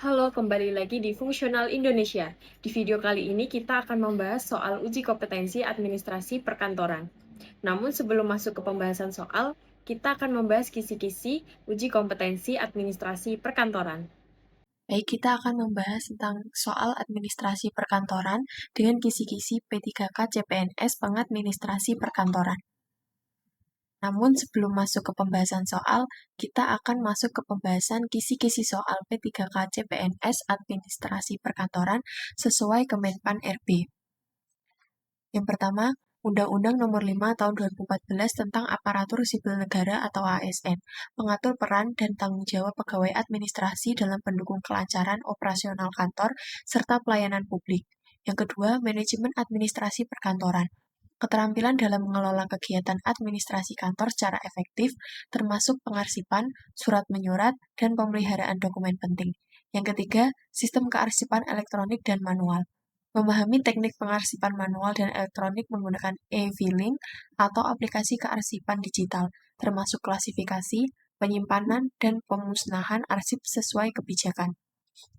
Halo, kembali lagi di Fungsional Indonesia. Di video kali ini kita akan membahas soal uji kompetensi administrasi perkantoran. Namun sebelum masuk ke pembahasan soal, kita akan membahas kisi-kisi uji kompetensi administrasi perkantoran. Baik, kita akan membahas tentang soal administrasi perkantoran dengan kisi-kisi P3K CPNS Pengadministrasi Perkantoran. Namun sebelum masuk ke pembahasan soal, kita akan masuk ke pembahasan kisi-kisi soal P3K CPNS Administrasi Perkantoran sesuai Kemenpan RB. Yang pertama, Undang-Undang Nomor 5 Tahun 2014 tentang Aparatur Sipil Negara atau ASN, mengatur peran dan tanggung jawab pegawai administrasi dalam pendukung kelancaran operasional kantor serta pelayanan publik. Yang kedua, Manajemen Administrasi Perkantoran, keterampilan dalam mengelola kegiatan administrasi kantor secara efektif, termasuk pengarsipan, surat menyurat, dan pemeliharaan dokumen penting. Yang ketiga, sistem kearsipan elektronik dan manual. Memahami teknik pengarsipan manual dan elektronik menggunakan e-filing atau aplikasi kearsipan digital, termasuk klasifikasi, penyimpanan, dan pemusnahan arsip sesuai kebijakan.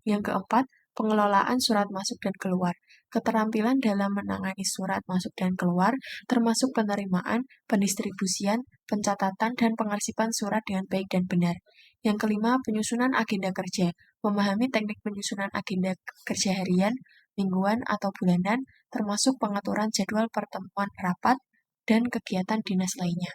Yang keempat, pengelolaan surat masuk dan keluar. Keterampilan dalam menangani surat masuk dan keluar, termasuk penerimaan, pendistribusian, pencatatan, dan pengarsipan surat dengan baik dan benar. Yang kelima, penyusunan agenda kerja. Memahami teknik penyusunan agenda kerja harian, mingguan, atau bulanan, termasuk pengaturan jadwal pertemuan rapat dan kegiatan dinas lainnya.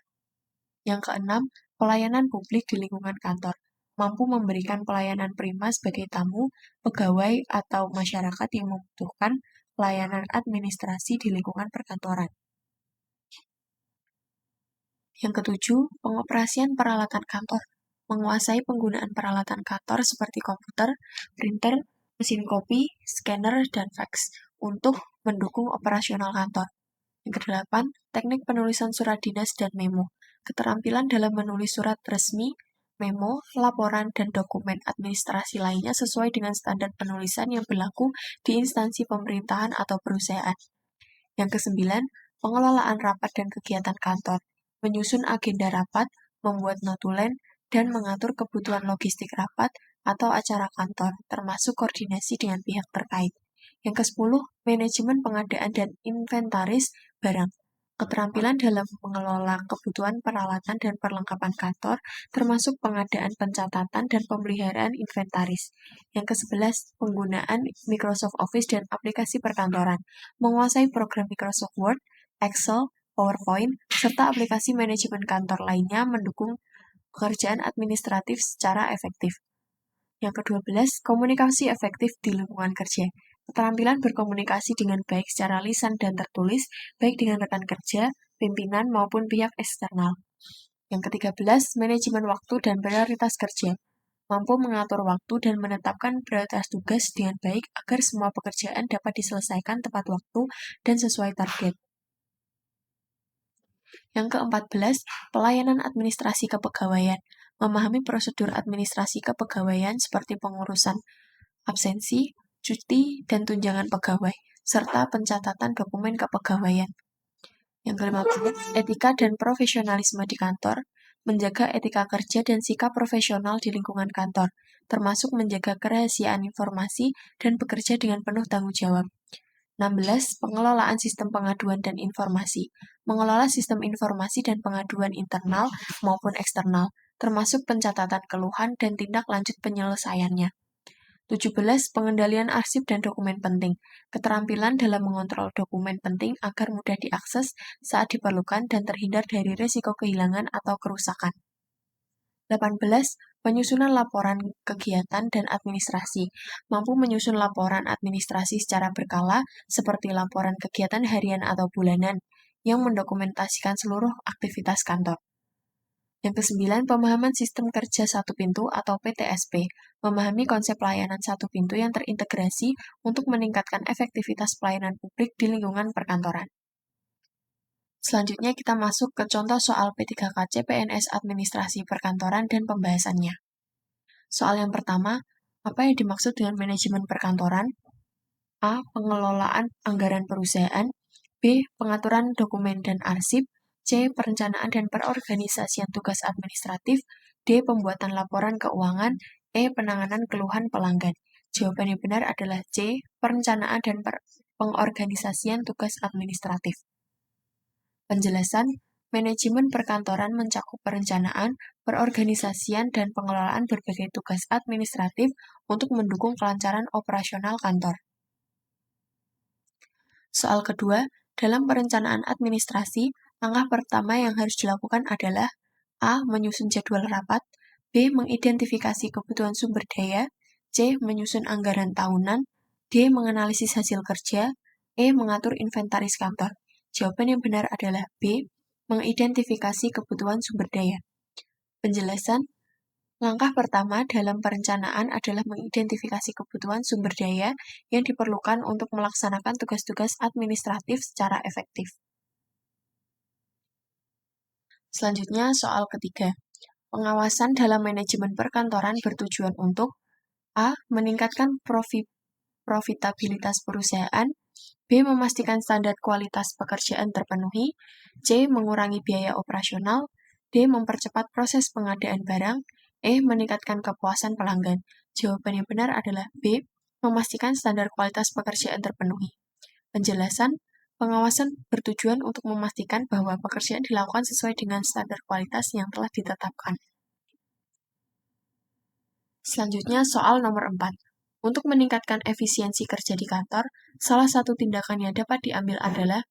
Yang keenam, pelayanan publik di lingkungan kantor. Mampu memberikan pelayanan prima sebagai tamu, pegawai, atau masyarakat yang membutuhkan pelayanan administrasi di lingkungan perkantoran. Yang ketujuh, pengoperasian peralatan kantor. Menguasai penggunaan peralatan kantor seperti komputer, printer, mesin kopi, scanner, dan fax untuk mendukung operasional kantor. Yang kedelapan, teknik penulisan surat dinas dan memo. Keterampilan dalam menulis surat resmi, memo, laporan, dan dokumen administrasi lainnya sesuai dengan standar penulisan yang berlaku di instansi pemerintahan atau perusahaan. Yang kesembilan, pengelolaan rapat dan kegiatan kantor. Menyusun agenda rapat, membuat notulen, dan mengatur kebutuhan logistik rapat atau acara kantor, termasuk koordinasi dengan pihak terkait. Yang kesepuluh, manajemen pengadaan dan inventaris barang. Keterampilan dalam mengelola kebutuhan peralatan dan perlengkapan kantor, termasuk pengadaan pencatatan dan pemeliharaan inventaris. Yang kesebelas, penggunaan Microsoft Office dan aplikasi perkantoran. Menguasai program Microsoft Word, Excel, PowerPoint, serta aplikasi manajemen kantor lainnya mendukung pekerjaan administratif secara efektif. Yang ke-12, komunikasi efektif di lingkungan kerja. Keterampilan berkomunikasi dengan baik secara lisan dan tertulis, baik dengan rekan kerja, pimpinan, maupun pihak eksternal. Yang ke-13, manajemen waktu dan prioritas kerja. Mampu mengatur waktu dan menetapkan prioritas tugas dengan baik agar semua pekerjaan dapat diselesaikan tepat waktu dan sesuai target. Yang ke-14, pelayanan administrasi kepegawaian. Memahami prosedur administrasi kepegawaian seperti pengurusan absensi, cuti, dan tunjangan pegawai, serta pencatatan dokumen kepegawaian. Yang ke-15, etika dan profesionalisme di kantor. Menjaga etika kerja dan sikap profesional di lingkungan kantor, termasuk menjaga kerahasiaan informasi dan bekerja dengan penuh tanggung jawab. 16. Pengelolaan sistem pengaduan dan informasi. Mengelola sistem informasi dan pengaduan internal maupun eksternal, termasuk pencatatan keluhan dan tindak lanjut penyelesaiannya. 17. Pengendalian arsip dan dokumen penting. Keterampilan dalam mengontrol dokumen penting agar mudah diakses saat diperlukan dan terhindar dari risiko kehilangan atau kerusakan. 18. Penyusunan laporan kegiatan dan administrasi. Mampu menyusun laporan administrasi secara berkala, seperti laporan kegiatan harian atau bulanan, yang mendokumentasikan seluruh aktivitas kantor. Yang kesembilan, pemahaman sistem kerja satu pintu atau PTSP. Memahami konsep pelayanan satu pintu yang terintegrasi untuk meningkatkan efektivitas pelayanan publik di lingkungan perkantoran. Selanjutnya kita masuk ke contoh soal P3K CPNS Administrasi Perkantoran dan pembahasannya. Soal yang pertama, apa yang dimaksud dengan manajemen perkantoran? A. Pengelolaan anggaran perusahaan. B. Pengaturan dokumen dan arsip. C. Perencanaan dan perorganisasian tugas administratif. D. Pembuatan laporan keuangan. E. Penanganan keluhan pelanggan. Jawaban yang benar adalah C. Perencanaan dan pengorganisasian tugas administratif. Penjelasan, manajemen perkantoran mencakup perencanaan, perorganisasian, dan pengelolaan berbagai tugas administratif untuk mendukung kelancaran operasional kantor. Soal kedua, dalam perencanaan administrasi, langkah pertama yang harus dilakukan adalah A. Menyusun jadwal rapat, B. Mengidentifikasi kebutuhan sumber daya, C. Menyusun anggaran tahunan, D. Menganalisis hasil kerja, E. Mengatur inventaris kantor. Jawaban yang benar adalah B. Mengidentifikasi kebutuhan sumber daya. Penjelasan, langkah pertama dalam perencanaan adalah mengidentifikasi kebutuhan sumber daya yang diperlukan untuk melaksanakan tugas-tugas administratif secara efektif. Selanjutnya, soal ketiga. Pengawasan dalam manajemen perkantoran bertujuan untuk A. Meningkatkan profitabilitas perusahaan, B. Memastikan standar kualitas pekerjaan terpenuhi, C. Mengurangi biaya operasional, D. Mempercepat proses pengadaan barang, E. Meningkatkan kepuasan pelanggan. Jawaban yang benar adalah B. Memastikan standar kualitas pekerjaan terpenuhi. Penjelasan, pengawasan bertujuan untuk memastikan bahwa pekerjaan dilakukan sesuai dengan standar kualitas yang telah ditetapkan. Selanjutnya, soal nomor 4. Untuk meningkatkan efisiensi kerja di kantor, salah satu tindakan yang dapat diambil adalah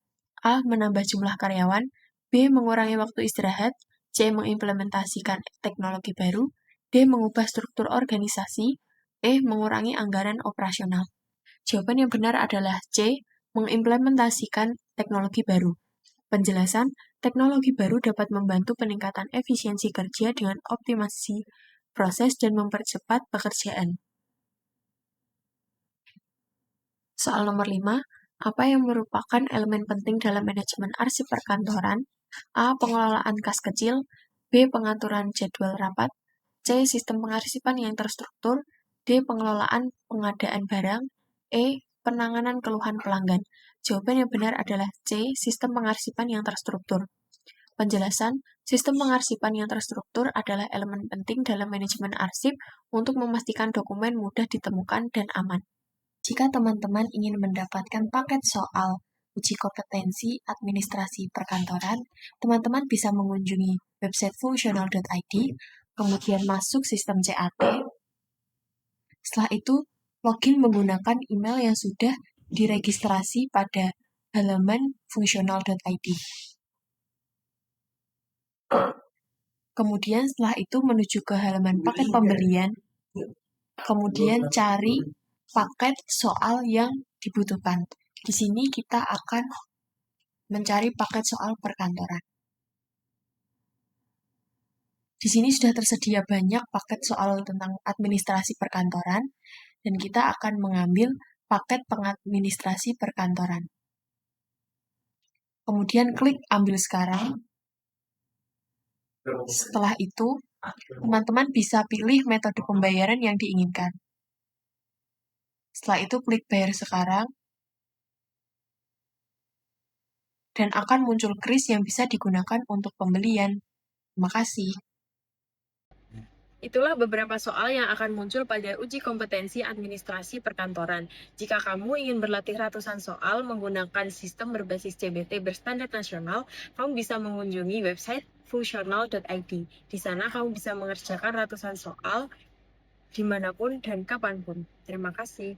A. Menambah jumlah karyawan, B. Mengurangi waktu istirahat, C. Mengimplementasikan teknologi baru, D. Mengubah struktur organisasi, E. Mengurangi anggaran operasional. Jawaban yang benar adalah C. Mengimplementasikan teknologi baru. Penjelasan, teknologi baru dapat membantu peningkatan efisiensi kerja dengan optimasi proses dan mempercepat pekerjaan. Soal nomor 5, apa yang merupakan elemen penting dalam manajemen arsip perkantoran? A. Pengelolaan kas kecil, B. Pengaturan jadwal rapat, C. Sistem pengarsipan yang terstruktur, D. Pengelolaan pengadaan barang, E. Penanganan keluhan pelanggan. Jawaban yang benar adalah C. Sistem pengarsipan yang terstruktur. Penjelasan, sistem pengarsipan yang terstruktur adalah elemen penting dalam manajemen arsip untuk memastikan dokumen mudah ditemukan dan aman. Jika teman-teman ingin mendapatkan paket soal uji kompetensi administrasi perkantoran, teman-teman bisa mengunjungi website fungsional.id, kemudian masuk sistem CAT. Setelah itu, login menggunakan email yang sudah diregistrasi pada halaman fungsional.id. Kemudian setelah itu menuju ke halaman paket pembelian, kemudian cari paket soal yang dibutuhkan. Di sini kita akan mencari paket soal perkantoran. Di sini sudah tersedia banyak paket soal tentang administrasi perkantoran, dan kita akan mengambil paket pengadministrasi perkantoran. Kemudian klik ambil sekarang. Setelah itu, teman-teman bisa pilih metode pembayaran yang diinginkan. Setelah itu klik bayar sekarang, dan akan muncul kris yang bisa digunakan untuk pembelian. Terima kasih. Itulah beberapa soal yang akan muncul pada uji kompetensi administrasi perkantoran. Jika kamu ingin berlatih ratusan soal menggunakan sistem berbasis CBT berstandar nasional, kamu bisa mengunjungi website fungsional.id. Di sana kamu bisa mengerjakan ratusan soal dimanapun dan kapanpun. Terima kasih.